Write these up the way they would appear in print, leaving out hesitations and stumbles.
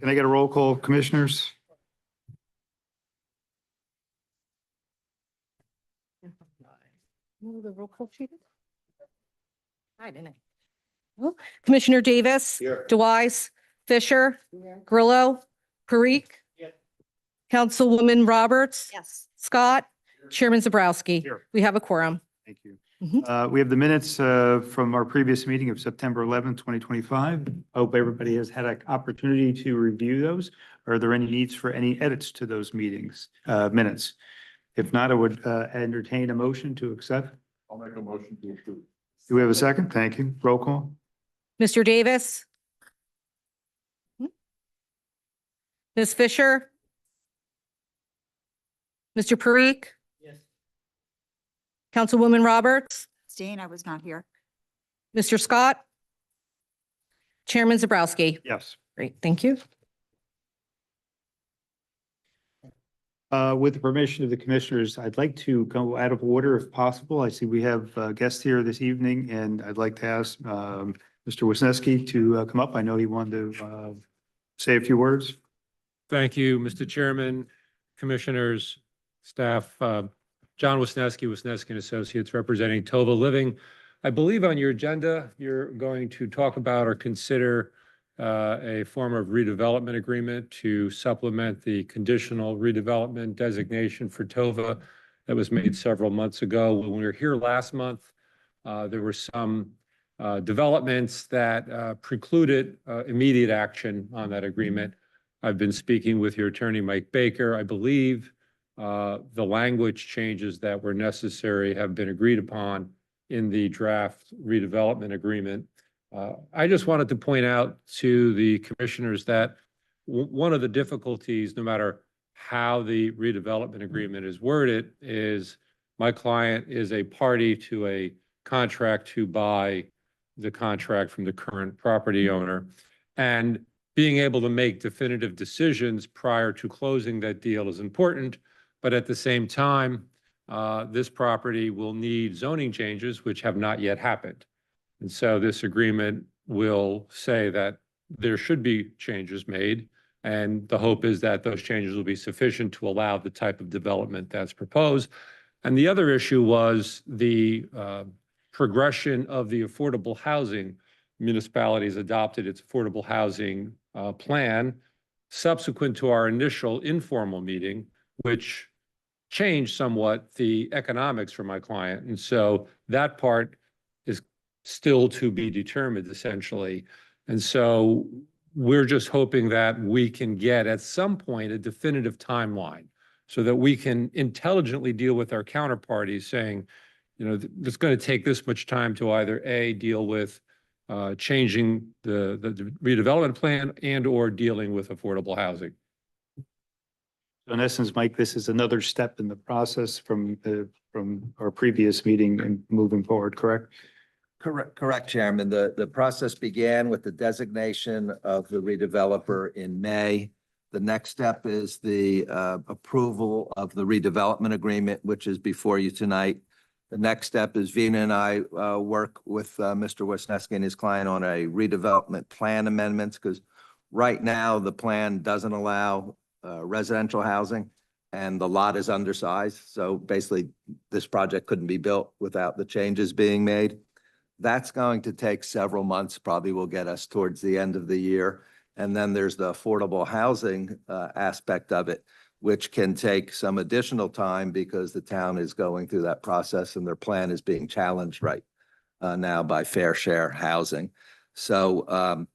Can I get a roll call, commissioners? The roll call sheet. I didn't. Well, Commissioner Davis. Here. DeWise, Fisher, Grillo, Parikh. Councilwoman Roberts. Yes. Scott, Chairman Zabrowski. Here. We have a quorum. Thank you. Mhm. We have the minutes from our previous meeting of September 11th, 2025. I hope everybody has had an opportunity to review those. Are there any needs for any edits to those minutes? If not, I would entertain a motion to accept. I'll make a motion to approve. Do we have a second? Thank you. Roll call. Mr. Davis. Ms. Fisher. Mr. Parikh. Yes. Councilwoman Roberts. Abstain, I was not here. Mr. Scott. Chairman Zabrowski. Yes. Great, thank you. With the permission of the commissioners, I'd like to go out of order if possible. I see we have guests here this evening, and I'd like to ask Mr. Wisniewski to come up. I know he wanted to say a few words. Thank you, Mr. Chairman, commissioners, staff. John Wisniewski, Wisniewski and Associates, representing Tova Living. I believe on your agenda, you're going to talk about or consider a form of redevelopment agreement to supplement the conditional redevelopment designation for Tova that was made several months ago. When we were here last month, there were some developments that precluded immediate action on that agreement. I've been speaking with your attorney, Mike Baker. I believe the language changes that were necessary have been agreed upon in the draft redevelopment agreement. I just wanted to point out to the commissioners that one of the difficulties, no matter how the redevelopment agreement is worded, is my client is a party to a contract to buy the contract from the current property owner. And being able to make definitive decisions prior to closing that deal is important. But at the same time, this property will need zoning changes, which have not yet happened. And so this agreement will say that there should be changes made. And the hope is that those changes will be sufficient to allow the type of development that's proposed. And the other issue was the progression of the affordable housing. Municipalities adopted its affordable housing plan subsequent to our initial informal meeting, which changed somewhat the economics for my client. And so that part is still to be determined, essentially. And so we're just hoping that we can get at some point a definitive timeline so that we can intelligently deal with our counterparties saying, you know, it's going to take this much time to either A, deal with changing the redevelopment plan and or dealing with affordable housing. So in essence, Mike, this is another step in the process from our previous meeting and moving forward, correct? Correct, Chairman. The process began with the designation of the redeveloper in May. The next step is the approval of the redevelopment agreement, which is before you tonight. The next step is Vina and I work with Mr. Wisniewski and his client on a redevelopment plan amendments, because right now the plan doesn't allow residential housing and the lot is undersized. So basically this project couldn't be built without the changes being made. That's going to take several months, probably will get us towards the end of the year. And then there's the affordable housing aspect of it, which can take some additional time because the town is going through that process and their plan is being challenged right now by fair share housing. So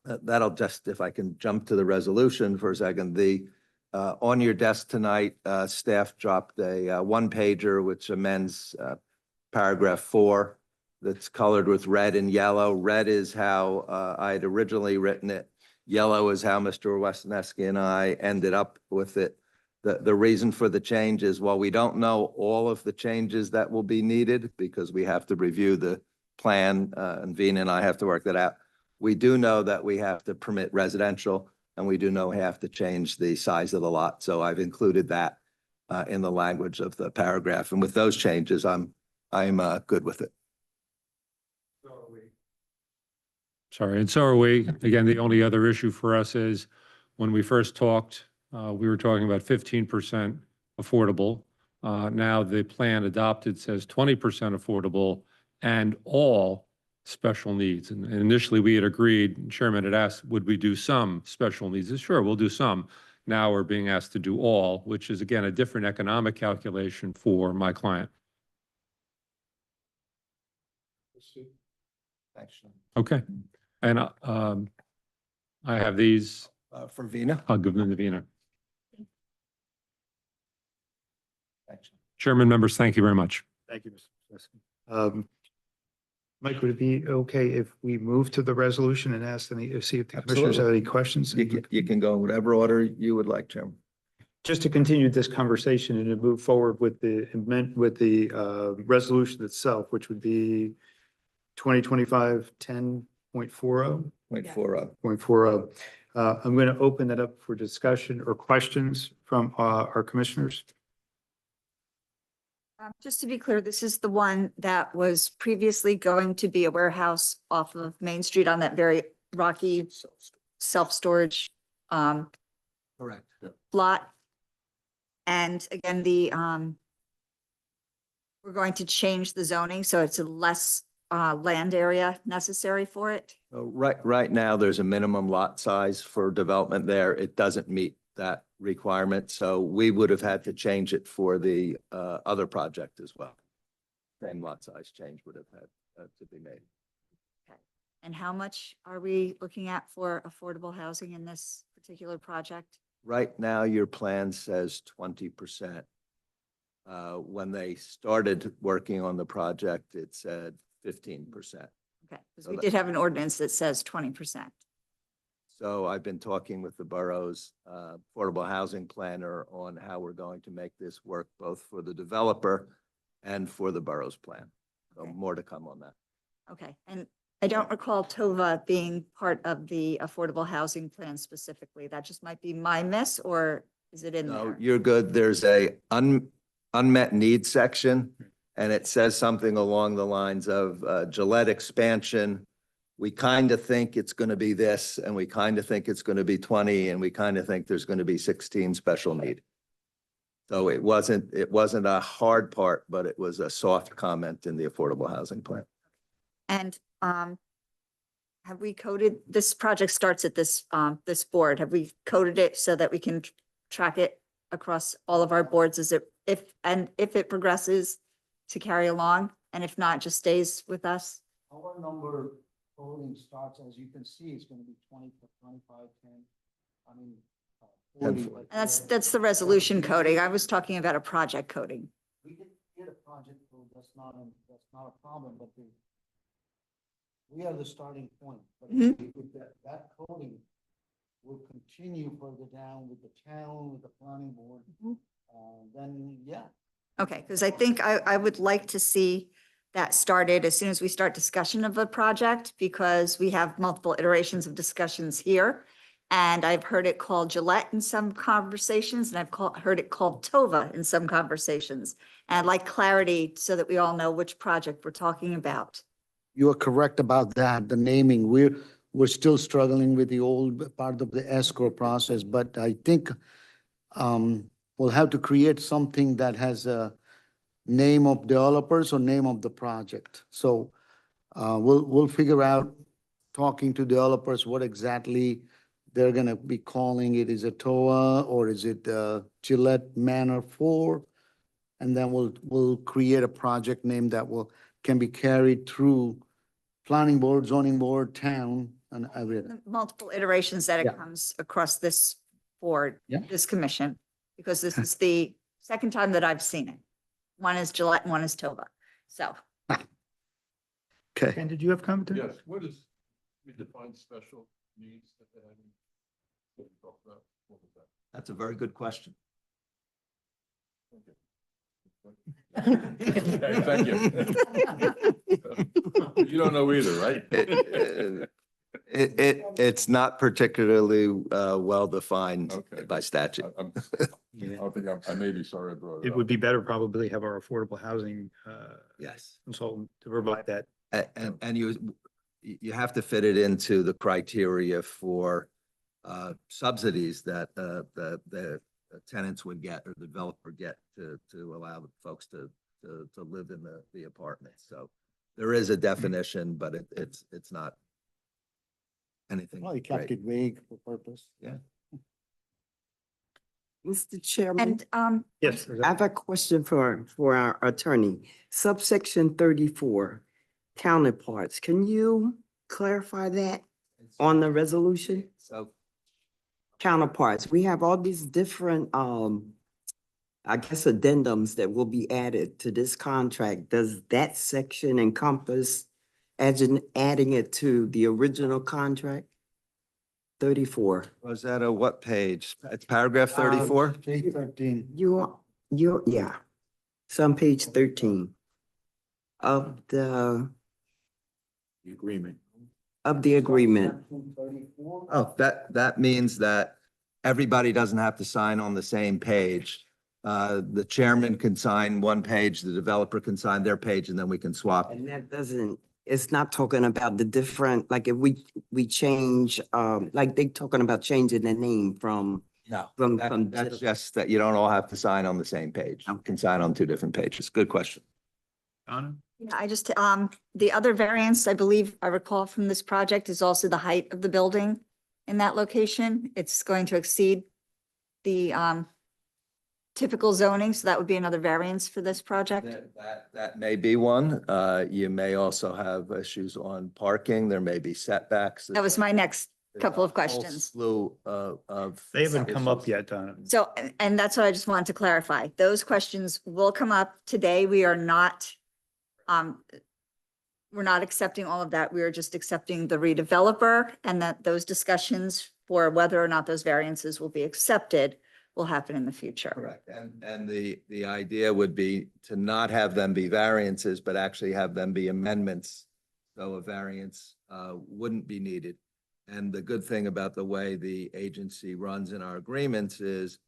that'll just, if I can jump to the resolution for a second, on your desk tonight, staff dropped a one pager which amends paragraph 4. That's colored with red and yellow. Red is how I had originally written it. Yellow is how Mr. Wisniewski and I ended up with it. The reason for the change is, while we don't know all of the changes that will be needed because we have to review the plan, and Vina and I have to work that out. We do know that we have to permit residential, and we do know we have to change the size of the lot. So I've included that in the language of the paragraph. And with those changes, I'm good with it. Sorry, and so are we. Again, the only other issue for us is when we first talked, we were talking about 15% affordable. Now the plan adopted says 20% affordable and all special needs. And initially we had agreed, Chairman had asked, would we do some special needs? And sure, we'll do some. Now we're being asked to do all, which is again, a different economic calculation for my client. Thanks, Sean. Okay. And I have these. For Vina? I'll give them to Vina. Thanks. Chairman, members, thank you very much. Thank you, Mr. Plaskett. Mike, would it be okay if we move to the resolution and ask any, see if the commissioners have any questions? You can go in whatever order you would like, Chairman. Just to continue this conversation and to move forward with the resolution itself, which would be 2025-10.40. 0.40. I'm going to open that up for discussion or questions from our commissioners. Just to be clear, this is the one that was previously going to be a warehouse off of Main Street on that very rocky self-storage Correct. lot. And again, we're going to change the zoning, so it's a less land area necessary for it. Right now, there's a minimum lot size for development there. It doesn't meet that requirement, so we would have had to change it for the other project as well. Same lot size change would have had to be made. Okay. And how much are we looking at for affordable housing in this particular project? Right now, your plan says 20%. When they started working on the project, it said 15%. Okay, because we did have an ordinance that says 20%. So I've been talking with the borough's affordable housing planner on how we're going to make this work both for the developer and for the borough's plan. So Okay. more to come on that. Okay, and I don't recall TOVA being part of the affordable housing plan specifically. That just might be my miss, or is it in No, there? you're good. There's a unmet needs section, and it says something along the lines of Gillette expansion. We kind of think it's going to be this, and we kind of think it's going to be 20, and we kind of think there's going to be 16 special need. So it wasn't a hard part, but it was a soft comment in the affordable housing plan. And have we coded, this project starts at this board. Have we coded it so that we can track it across all of our boards? Is it, if it progresses to carry along, and if not, just stays with us? Our number coding starts, as you can see, it's gonna be 20, 25, 10. I mean, 40. And And that's the resolution coding. I was talking about a project coding. We did get a project code, that's not a problem, but we are the starting point. But if that coding will continue further down with the town, with the planning board, then yeah. Okay, because I think I would like to see that started as soon as we start discussion of a project, because we have multiple iterations of discussions here. And I've heard it called Gillette in some conversations, and I've heard it called TOVA in some conversations. And I'd like clarity so that we all know which project we're talking about. You are correct about that, the naming. We're still struggling with the old part of the escrow process, but I think we'll have to create something that has a name of developers or name of the project. So we'll figure out, talking to developers, what exactly they're gonna be calling it. Is it TOA or is it Gillette Manor 4? And then we'll create a project name that can be carried through planning board, zoning board, town, and everything. Multiple iterations that it Yeah. comes across this board, Yeah. this commission, because this is the second time that I've seen it. One is Gillette and one is TOVA. So Okay. Ken, did you have comment? Yes, what is, we define special needs that they have? What we talked about, what was that? That's a very good question. Okay, thank you. You don't know either, right? It's not particularly well-defined Okay. by statute. I don't think I may be sorry I brought it It up. would be better probably have our affordable housing Yes. consultant to provide that. And you have to fit it into the criteria for subsidies that the tenants would get or the developer get to allow the folks to live in the apartment. So there is a definition, but it's not anything. Well, you kept great. it vague for purpose. Yeah. Mr. Chairman, And, Yes. I have a question for our attorney. Subsection 34, counterparts. Can you clarify that on the resolution? So Counterparts. We have all these different, I guess addendums that will be added to this contract. Does that section encompass adding it to the original contract? 34. was that a what page? It's paragraph 34? Page 13. Yeah. It's on page 13 of the Agreement. agreement. Oh, that means that everybody doesn't have to sign on the same page. The chairman can sign one page, the developer can sign their page, and then we can swap. And that doesn't, it's not talking about the different, like if we change, like they talking about changing the name from, No, from. that's just that you don't all have to sign on the same page. You can sign on two different pages. Good question. Donna? yeah, I just, the other variance, I believe I recall from this project is also the height of the building in that location. It's going to exceed the, typical zoning, so that would be another variance for this project. That may be one. You may also have issues on parking. There may be setbacks. That was my next couple of There's a whole questions. Slew of. They haven't come up issues. yet, Donna. So, and that's what I just wanted to clarify. Those questions will come up today. We are not, we're not accepting all of that. We are just accepting the redeveloper, and that those discussions for whether or not those variances will be accepted will happen in the future. Correct. And the idea would be to not have them be variances, but actually have them be amendments. So a variance wouldn't be needed. And the good thing about the way the agency runs in our agreements is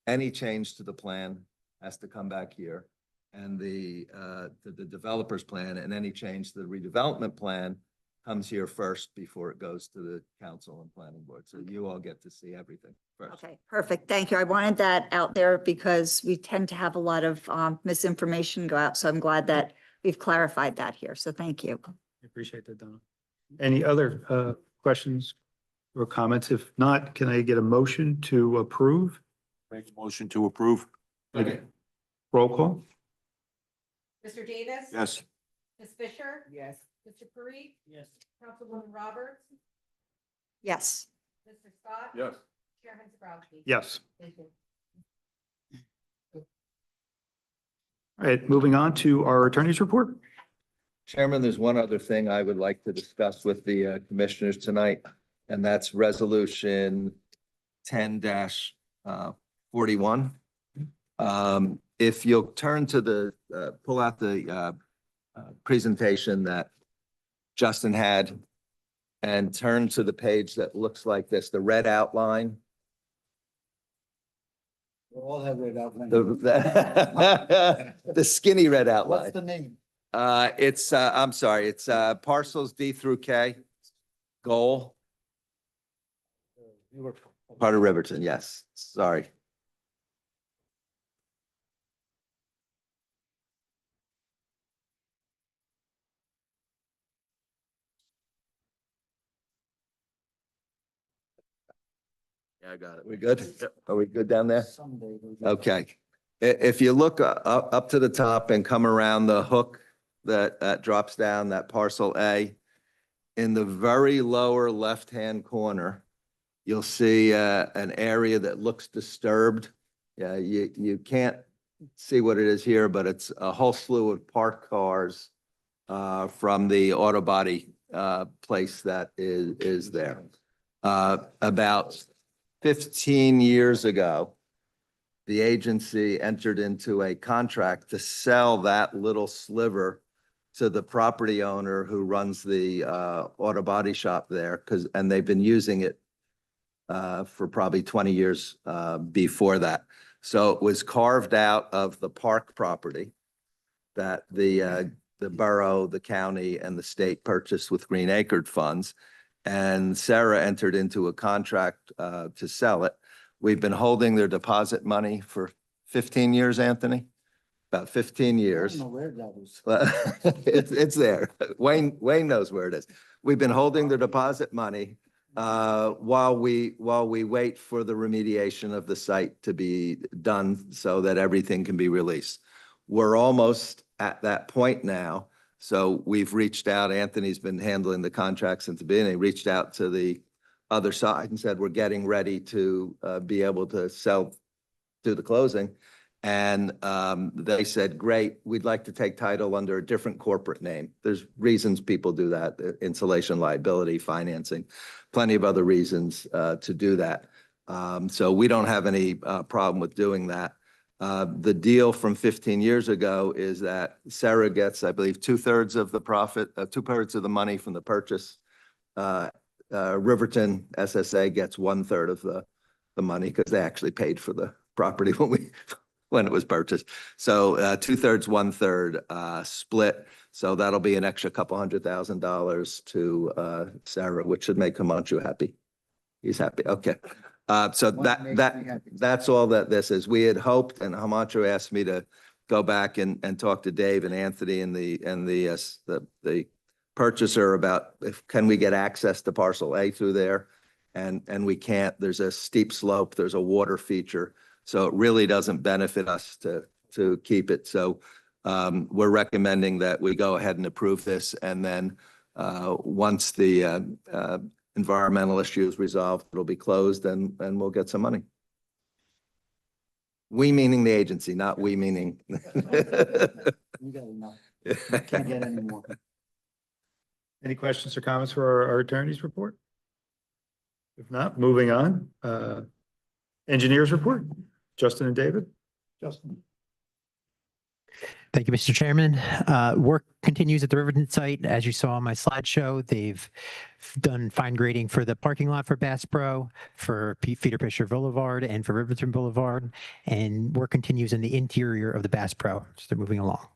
any change to the plan has to come back here. And the developer's plan and any change to the redevelopment plan comes here first before it goes to the council and planning board. So you all get to see everything first. Okay, perfect. Thank you. I wanted that out there because we tend to have a lot of misinformation go out. So I'm glad that we've clarified that here. So thank you. I appreciate that, Donna. Any other questions or comments? If not, can I get a motion to approve? Make a motion to approve. Okay. Roll call? Mr. Davis? Yes. Ms. Fisher? Yes. Mr. Parikh? Yes. Councilwoman Roberts? Yes. Mr. Scott? Yes. Chairman Zabrowski? Yes. Thank you. All right, moving on to our attorney's report. Chairman, there's one other thing I would like to discuss with the commissioners tonight, and that's resolution 10-41. If you'll turn to the, pull out the presentation that Justin had and turn to the page that looks like this, the red outline. We all have red outline. The skinny red What's outline. the name? It's, I'm sorry, it's parcels D through K, goal, part of Riverton, yes, sorry. Yeah, I got it. We good? Are we good down there? Someday we'll get- Okay. If you look up to the top and come around the hook that drops down, that parcel A, in the very lower left-hand corner, you'll see an area that looks disturbed. Yeah, you can't see what it is here, but it's a whole slew of parked cars from the auto body place that is there. About 15 years ago, the agency entered into a contract to sell that little sliver to the property owner who runs the auto body shop there, and they've been using it for probably 20 years before that. So it was carved out of the park property that the borough, the county, and the state purchased with Green Acre funds. And Sarah entered into a contract to sell it. We've been holding their deposit money for 15 years, Anthony? About 15 I years. don't know where that is. It's there. Wayne knows where it is. We've been holding the deposit money while we wait for the remediation of the site to be done so that everything can be released. We're almost at that point now. So we've reached out. Anthony's been handling the contract since the beginning. Reached out to the other side and said, we're getting ready to be able to sell to the closing. And they said, great, we'd like to take title under a different corporate name. There's reasons people do that, insulation liability, financing, plenty of other reasons to do that. So we don't have any problem with doing that. The deal from 15 years ago is that Sarah gets, I believe, 2/3 of the profit, 2/3 of the money from the purchase. Riverton SSA gets 1/3 of the money because they actually paid for the property when it was purchased. So 2/3, 1/3 split. So that'll be an extra couple $100,000 to Sarah, which should make Himanshu happy. He's happy. Okay. So What makes me happy? that's all that this is. We had hoped, and Himanshu asked me to go back and talk to Dave and Anthony and the purchaser about can we get access to parcel A through there? And we can't. There's a steep slope. There's a water feature. So it really doesn't benefit us to keep it. So we're recommending that we go ahead and approve this. And then once the environmental issue is resolved, it'll be closed and we'll get some money. We meaning the agency, not we meaning. We got enough. We can't get any more. Any questions or comments for our attorney's report? If not, moving on. Engineers report, Justin and David. Justin. Thank you, Mr. Chairman. Work continues at the Riverton site. As you saw on my slideshow, they've done fine grading for the parking lot for Bass Pro, for Peter Fisher Boulevard, and for Riverton Boulevard. And work continues in the interior of the Bass Pro. So they're moving along.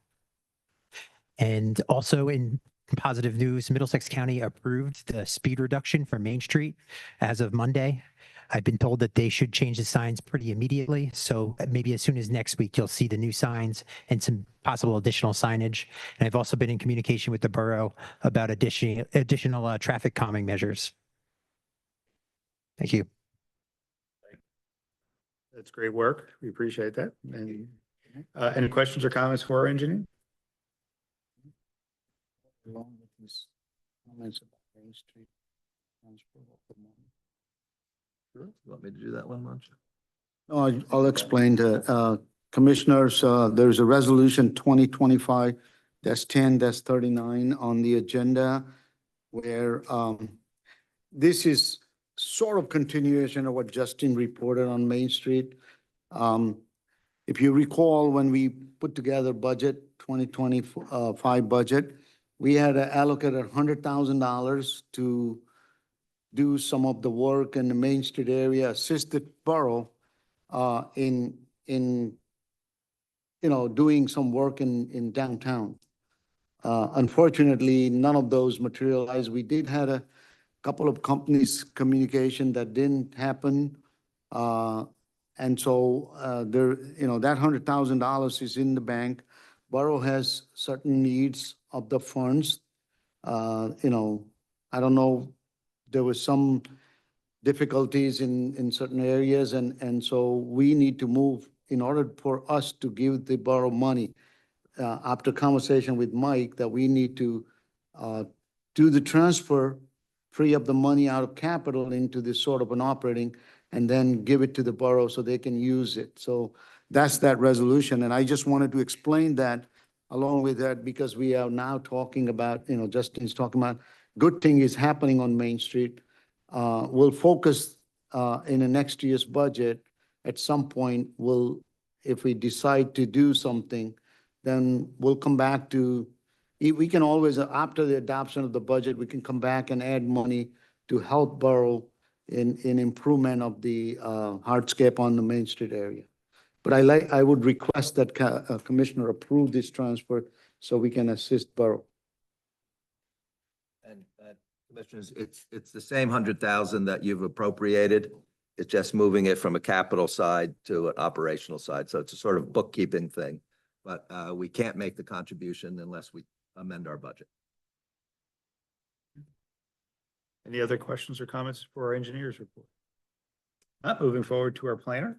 And also in positive news, Middlesex County approved the speed reduction for Main Street as of Monday. I've been told that they should change the signs pretty immediately. So maybe as soon as next week, you'll see the new signs and some possible additional signage. And I've also been in communication with the borough about additional traffic calming measures. Thank you. That's great work. We appreciate that. And any questions or comments for our engineer? Along with these comments about Main Street. Sure. You want me to do that one, Munch? No, I'll explain to commissioners. There's a resolution 2025-10-39 on the agenda where this is sort of continuation of what Justin reported on Main Street. If you recall, when we put together budget 2025 budget, we had allocated $100,000 to do some of the work in the Main Street area, assist the borough in doing some work in downtown. Unfortunately, none of those materialized. We did have a couple of companies communication that didn't happen. And so that $100,000 is in the bank. Borough has certain needs of the funds. I don't know, there was some difficulties in certain areas. And so we need to move in order for us to give the borough money. After conversation with Mike, that we need to do the transfer, free up the money out of capital into this sort of an operating, and then give it to the borough so they can use it. So that's that resolution. And I just wanted to explain that along with that, because we are now talking about, Justin's talking about good thing is happening on Main Street. We'll focus in the next year's budget at some point, if we decide to do something, then we'll come back to, we can always, after the adoption of the budget, we can come back and add money to help borough in improvement of the hardscape on the Main Street area. But I would request that Commissioner approve this transfer so we can assist borough. And Commissioners, it's the same 100,000 that you've appropriated. It's just moving it from a capital side to an operational side. So it's a sort of bookkeeping thing. But we can't make the contribution unless we amend our budget. Any other questions or comments for our engineers report? Not moving forward to our planner.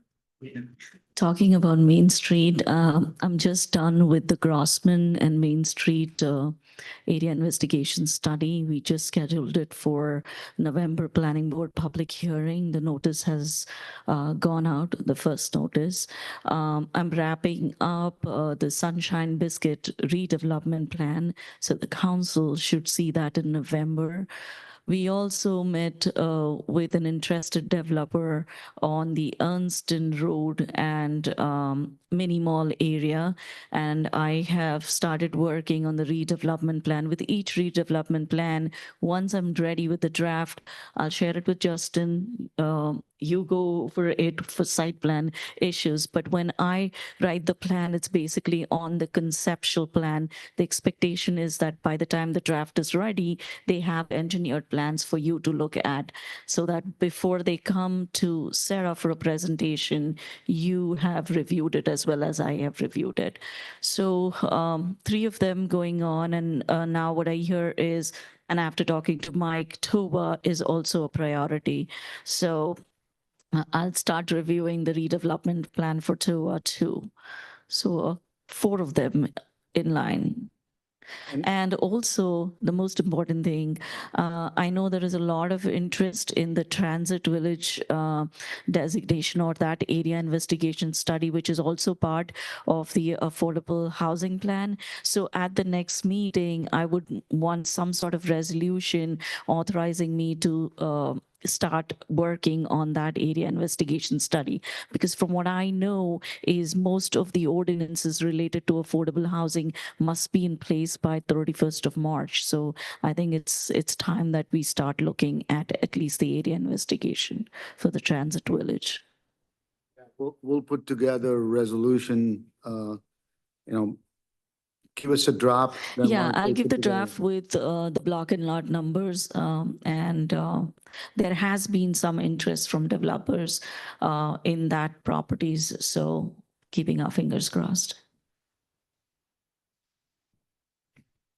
Talking about Main Street, I'm just done with the Grossman and Main Street area investigation study. We just scheduled it for November Planning Board public hearing. The notice has gone out, the first notice. I'm wrapping up the Sunshine Biscuit redevelopment plan. So the council should see that in November. We also met with an interested developer on the Ernston Road and mini mall area. And I have started working on the redevelopment plan. With each redevelopment plan, once I'm ready with the draft, I'll share it with Justin. You go over it for site plan issues. But when I write the plan, it's basically on the conceptual plan. The expectation is that by the time the draft is ready, they have engineered plans for you to look at so that before they come to Sarah for a presentation, you have reviewed it as well as I have reviewed it. So 3 of them going on. And now what I hear is, and after talking to Mike, TOBA is also a priority. So I'll start reviewing the redevelopment plan for TOBA too. So 4 of them in line. And also, the most important thing, I know there is a lot of interest in the transit village designation or that area investigation study, which is also part of the affordable housing plan. So at the next meeting, I would want some sort of resolution authorizing me to start working on that area investigation study. Because from what I know is most of the ordinances related to affordable housing must be in place by 31st of March. So I think it's time that we start looking at least the area investigation for the transit village. We'll put together a resolution, give us a draft. then Yeah, Mark I'll will give put the together- draft with the block and lot numbers. And there has been some interest from developers in that properties. So keeping our fingers crossed.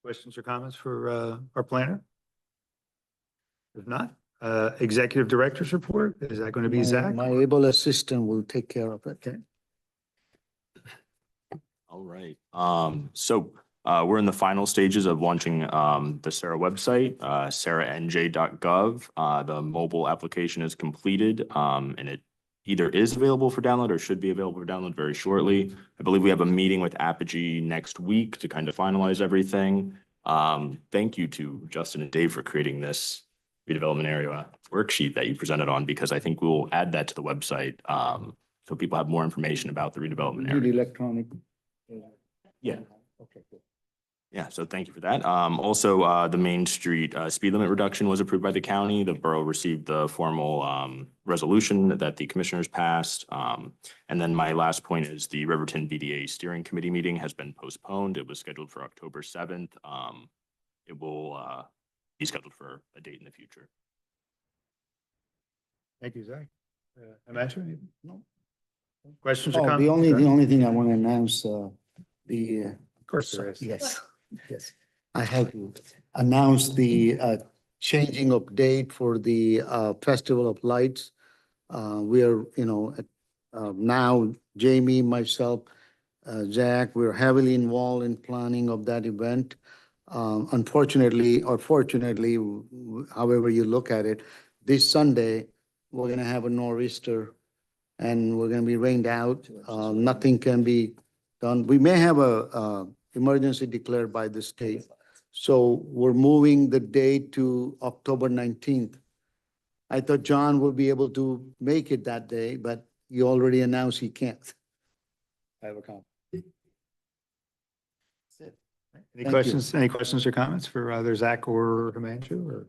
Questions or comments for our planner? If not, executive director's report, is that going to be Zach? My able assistant will take care of it. Okay. All right. We're in the final stages of launching the Sarah website, sarahnj.gov. The mobile application is completed and it either is available for download or should be available for download very shortly. I believe we have a meeting with Apogee next week to kind of finalize everything. Thank you to Justin and Dave for creating this redevelopment area worksheet that you presented on, because I think we'll add that to the website so people have more information about the redevelopment area. Need electronic. Yeah. Okay, good. Yeah, so thank you for that. Also, the Main Street speed limit reduction was approved by the county. The borough received the formal resolution that the commissioners passed. And then my last point is the Riverton BDA Steering Committee meeting has been postponed. It was scheduled for October 7th. It will be scheduled for a date in the future. Thank you, Zach. Imagine? No. Questions or Oh, comments? the only thing I want to announce, Of course there is. Yes, yes. I have to announce the changing of date for the Festival of Lights. We are, now Jamie, myself, Zach, we're heavily involved in planning of that event. Unfortunately, or fortunately, however you look at it, this Sunday, we're going to have a nor'easter and we're going to be rained out. Nothing can be done. We may have a emergency declared by the state. So we're moving the date to October 19th. I thought John would be able to make it that day, but he already announced he can't. I have a comment. Any Thank you. questions, any questions or comments for either Zach or Himanshu or?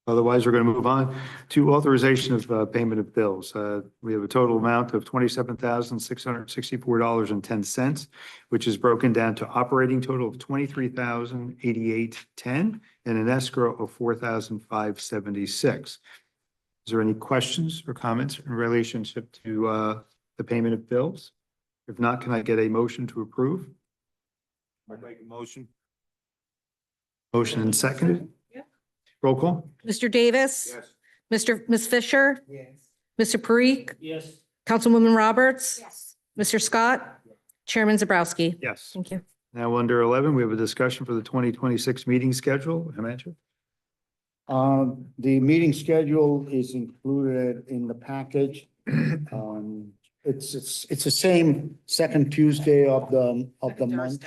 Otherwise, we're going to move on to authorization of payment of bills. We have a total amount of $27,664.10, which is broken down to operating total of $23,088.10 and an escrow of $4,576. Is there any questions or comments in relationship to the payment of bills? If not, can I get a motion to approve? I make a motion. Motion and seconded. Roll call. Mr. Davis. Ms. Fisher, Yes. Mr. Parikh, Yes. Councilwoman Roberts, Yes. Mr. Scott, Chairman Zabrowski. Yes. Thank you. Now, under 11, we have a discussion for the 2026 meeting schedule. Himanshu? The meeting schedule is included in the package. It's the same second Tuesday of the month.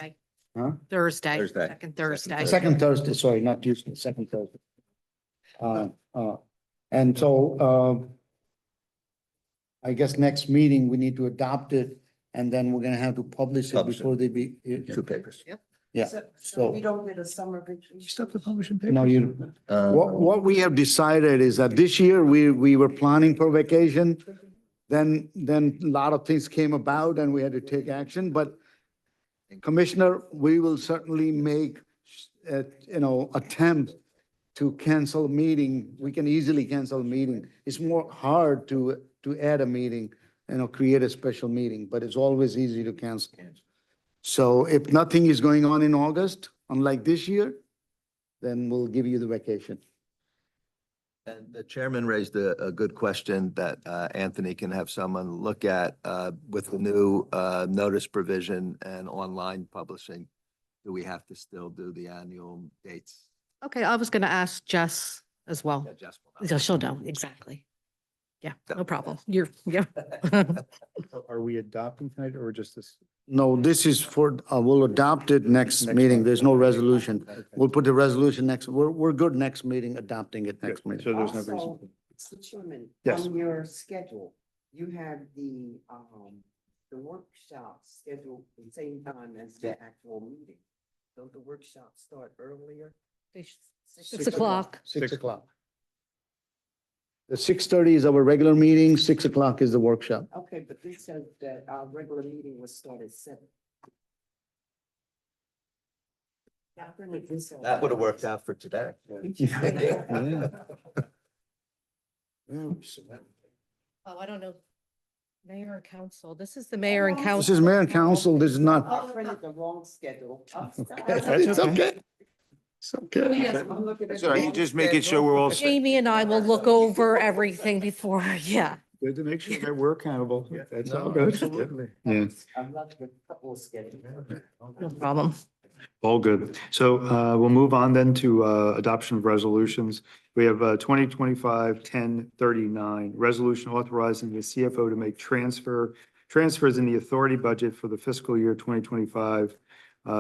Huh? Thursday. Thursday. Second Thursday. Second Thursday, sorry, not Tuesday, second Thursday. And so, I guess next meeting, we need to adopt it, and then we're gonna have to publish it Publish it. before they be. Two papers. Yeah, so. We don't get a summer vacation. Stop the publishing paper. No, what we have decided is that this year, we were planning for vacation. Then a lot of things came about and we had to take action, but Commissioner, we will certainly make, attempt to cancel a meeting. We can easily cancel a meeting. It's more hard to add a meeting, create a special meeting, but it's always easy to cancel. So if nothing is going on in August, unlike this year, then we'll give you the vacation. And the chairman raised a good question that Anthony can have someone look at with the new notice provision and online publishing. Do we have to still do the annual dates? Okay, I was going to ask Jess as well. Yeah, Jess will know. Yeah, she'll know, exactly. Yeah, no problem. Yeah. Are we adopting tonight or just this? No, this is for, we'll adopt it next meeting. There's no resolution. We'll put the resolution next, we're good next meeting, adopting it next meeting. So there's no Also, reason. Mr. Chairman, Yes. on your schedule, you have the workshop scheduled at the same time as the actual meeting. Don't the workshops start earlier? 6 o'clock. 6 o'clock. The 6:30 is our regular meeting, 6 o'clock is the workshop. Okay, but this says that our regular meeting was start at 7. That would have worked out for today. Oh, I don't know. Mayor and council. This is the mayor and council. This is mayor and council, this is not. I printed the wrong schedule. It's okay. It's okay. That's all right, you just making sure we're all set. Jamie and I will look over everything before, yeah. Good to make sure that we're accountable. That's all No, good. absolutely. Yeah, I'm not a couple of schedules. No problem. all good. So we'll move on then to adoption of resolutions. We have 2025-1039, resolution authorizing the CFO to make transfers in the authority budget for the fiscal year 2025,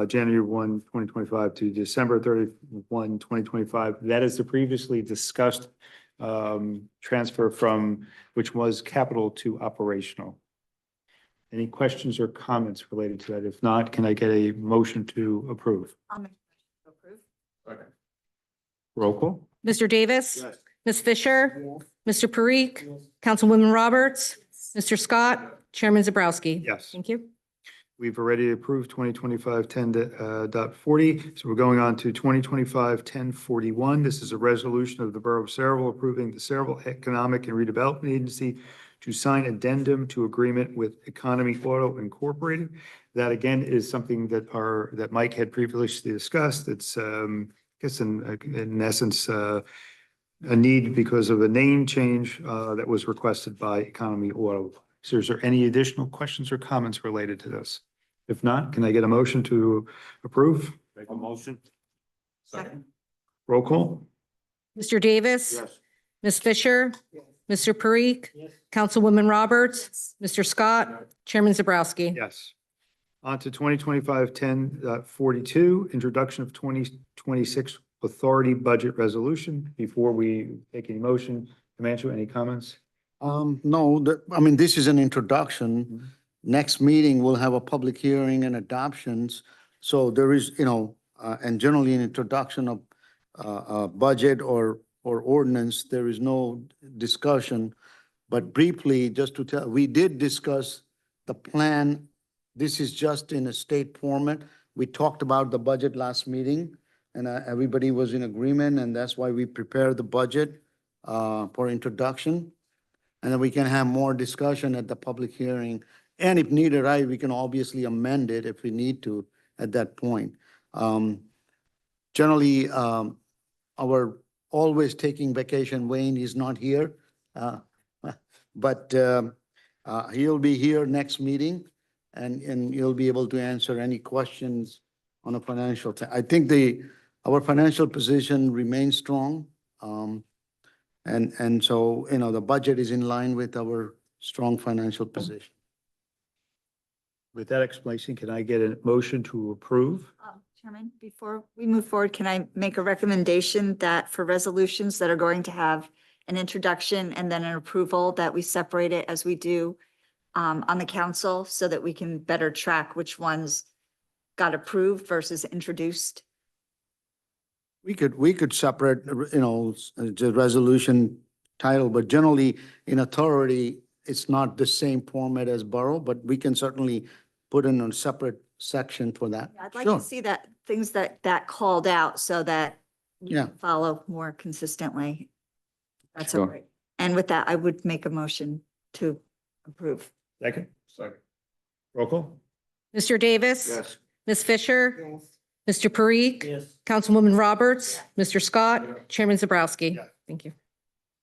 January 1, 2025 to December 31, 2025. That is the previously discussed transfer from, which was capital to operational. Any questions or comments related to that? If not, can I get a motion to approve? I'll make a motion to approve. Roll call? Mr. Davis? Yes. Ms. Fisher? Mr. Parikh? Councilwoman Roberts? Mr. Scott? Chairman Zabrowski? Yes. Thank you. We've already approved 2025-10.40, so we're going on to 2025-1041. This is a resolution of the Borough of Sayreville approving the Sayreville Economic and Redevelopment Agency to sign addendum to agreement with Economy Auto Incorporated. That again is something that Mike had previously discussed. It's, I guess in essence, a need because of a name change that was requested by Economy Auto. So is there any additional questions or comments related to this? If not, can I get a motion to approve? Make a motion. Second. Roll call? Mr. Davis? Yes. Ms. Fisher? Mr. Parikh? Councilwoman Roberts? Mr. Scott? Chairman Zabrowski? Yes. On to 2025-10.42, introduction of 2026 authority budget resolution. Before we take any motion, Himanshu, any comments? No, I mean, this is an introduction. Next meeting, we'll have a public hearing and adoptions. So there is, and generally an introduction of budget or ordinance, there is no discussion. But briefly, just to tell, we did discuss the plan. This is just in a state format. We talked about the budget last meeting, and everybody was in agreement, and that's why we prepared the budget for introduction. And then we can have more discussion at the public hearing. And if needed, right, we can obviously amend it if we need to at that point. Generally, our always taking vacation Wayne is not here. But he'll be here next meeting and you'll be able to answer any questions on a financial. I think our financial position remains strong. And so, the budget is in line with our strong financial position. With that explanation, can I get a motion to approve? Chairman, before we move forward, can I make a recommendation that for resolutions that are going to have an introduction and then an approval, that we separate it as we do on the council so that we can better track which ones got approved versus introduced? We could separate, the resolution title, but generally in authority, it's not the same format as borough, but we can certainly put in a separate section for that. Yeah, I'd like Sure. to see that, things that called out so that we Yeah. can follow more consistently. That's Sure. all right. And with that, I would make a motion to approve. Second, Second. roll call? Mr. Davis? Yes. Ms. Fisher? Yes. Mr. Parikh? Yes. Councilwoman Roberts? Mr. Scott? Yeah. Chairman Zabrowski? Yeah. Thank you.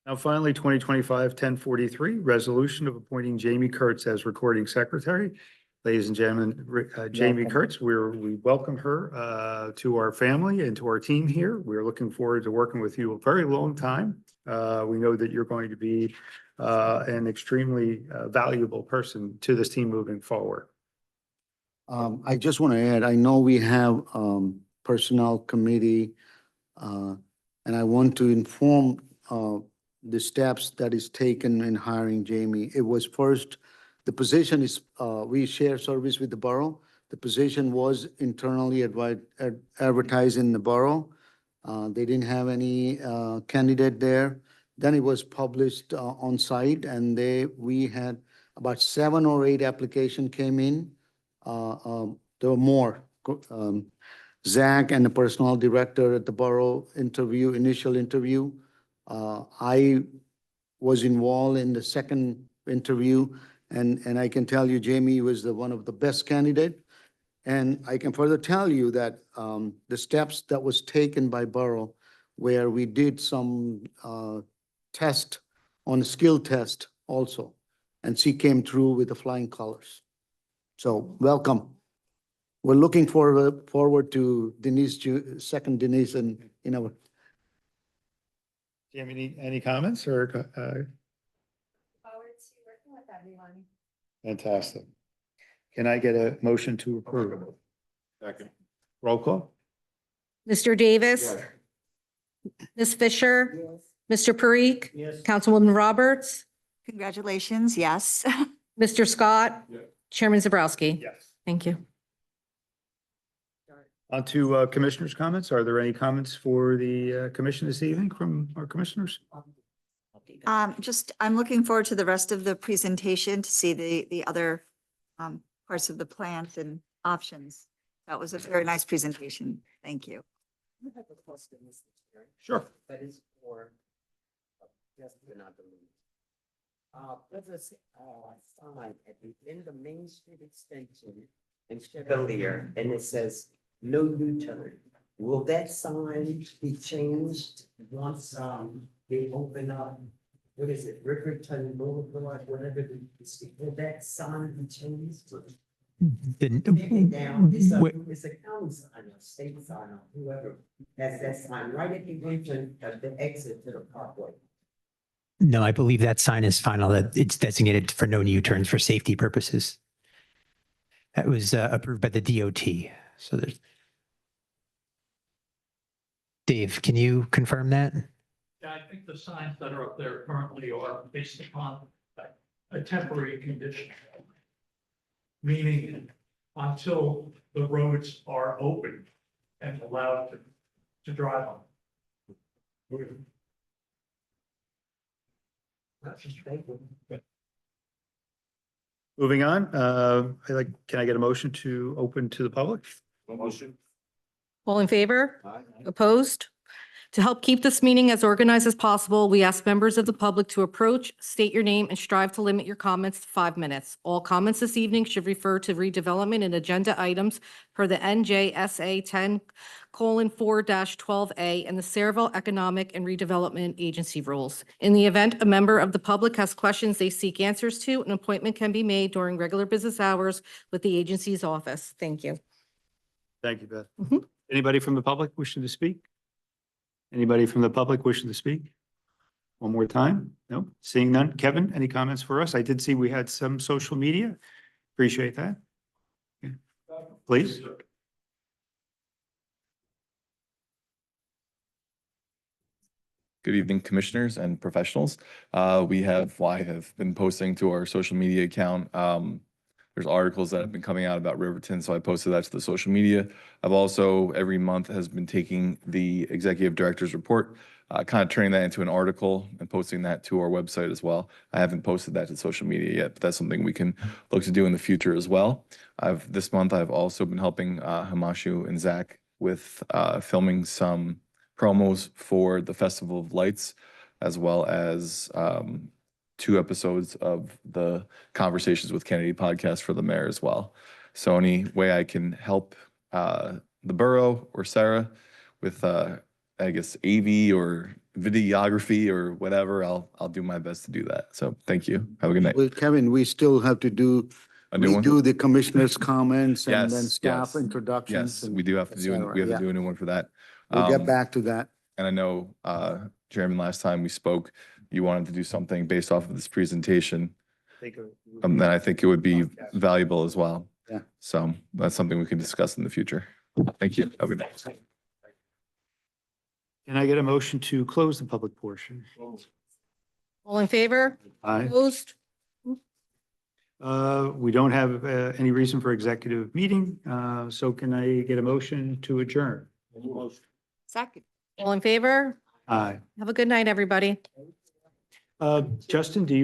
Now finally, 2025-1043, resolution of appointing Jamie Kurtz as recording secretary. Ladies and gentlemen, Jamie Welcome. Kurtz, we welcome her to our family and to our team here. We're looking forward to working with you a very long time. We know that you're going to be an extremely valuable person to this team moving forward. I just want to add, I know we have personnel committee, and I want to inform the steps that is taken in hiring Jamie. It was first, the position is, we share service with the borough. The position was internally advertised in the borough. They didn't have any candidate there. Then it was published on site, and we had about 7 or 8 applications came in. There were more. Zach and the personnel director at the borough initial interview. I was involved in the second interview, and I can tell you Jamie was one of the best candidate. And I can further tell you that the steps that was taken by borough, where we did some test on skill test also, and she came through with the flying colors. So welcome. We're looking forward to second Denise in our. Do you have any comments or? Forward to working with everyone. Fantastic. Can I get a motion to approve? Second. Roll call? Mr. Davis? Ms. Fisher? Mr. Parikh? Yes. Councilwoman Roberts? Congratulations, yes. Mr. Scott? Yeah. Chairman Zabrowski? Yes. Thank you. On to commissioners' comments. Are there any comments for the commission this evening from our commissioners? I'm looking forward to the rest of the presentation to see the other parts of the plans and options. That was a very nice presentation. Thank you. I have a question, Mr. Chair. Sure. That is for, just not the lead. There's a sign at the end of Main Street Extension in Chevalier, and it says no U-turn. Will that sign be changed once they open up? What is it, Riverton Boulevard, whatever, will that sign be changed? Down, it's a county sign, a state sign, or whoever has that sign right at the entrance of the exit to the parkway. No, I believe that sign is final, that it's designated for no U-turns for safety purposes. That was approved by the DOT. So there's. Dave, can you confirm that? Yeah, I think the signs that are up there currently are based upon a temporary condition. Meaning until the roads are open and allowed to drive on. That's just Moving on, can I get a motion to open to the public? motion. All in favor? Opposed? To help keep this meeting as organized as possible, we ask members of the public to approach, state your name, and strive to limit your comments to 5 minutes. All comments this evening should refer to redevelopment and agenda items per the NJSA 10:4-12A and the Sayreville Economic and Redevelopment Agency rules. In the event a member of the public has questions they seek answers to, an appointment can be made during regular business hours with the agency's office. Thank you. Thank you, Beth. Mhm. Anybody from the public wishing to speak? Anybody from the public wishing to speak? One more time? No, seeing none. Kevin, any comments for us? I did see we had some social media. Appreciate that. Yeah. Please. Good evening, commissioners and professionals. I have been posting to our social media account. There's articles that have been coming out about Riverton, so I posted that to the social media. I've also, every month, has been taking the executive director's report, kind of turning that into an article and posting that to our website as well. I haven't posted that to social media yet, but that's something we can look to do in the future as well. This month, I've also been helping Hamashu and Zach with filming some promos for the Festival of Lights, as well as 2 episodes of the Conversations with Kennedy podcast for the mayor as well. So any way I can help the borough or Sarah with, I guess, AV or videography or whatever, I'll do my best to do that. So thank you. Have a good night. Well, Kevin, we still have to A new one? redo the commissioner's comments and then Yes, staff yes. introductions. Yes, we do have to do, we have to do a new one for that. We'll get back to that. And I know, Chairman, last time we spoke, you wanted to do something based off of this presentation. And I think it would be valuable as well. Yeah. So that's something we can discuss in the future. Thank you. Have a good night. Can I get a motion to close the public portion? All in favor? Aye. Opposed? We don't have any reason for executive meeting, so can I get a motion to adjourn? Second. All in favor? Aye. Have a good night, everybody. Justin, do you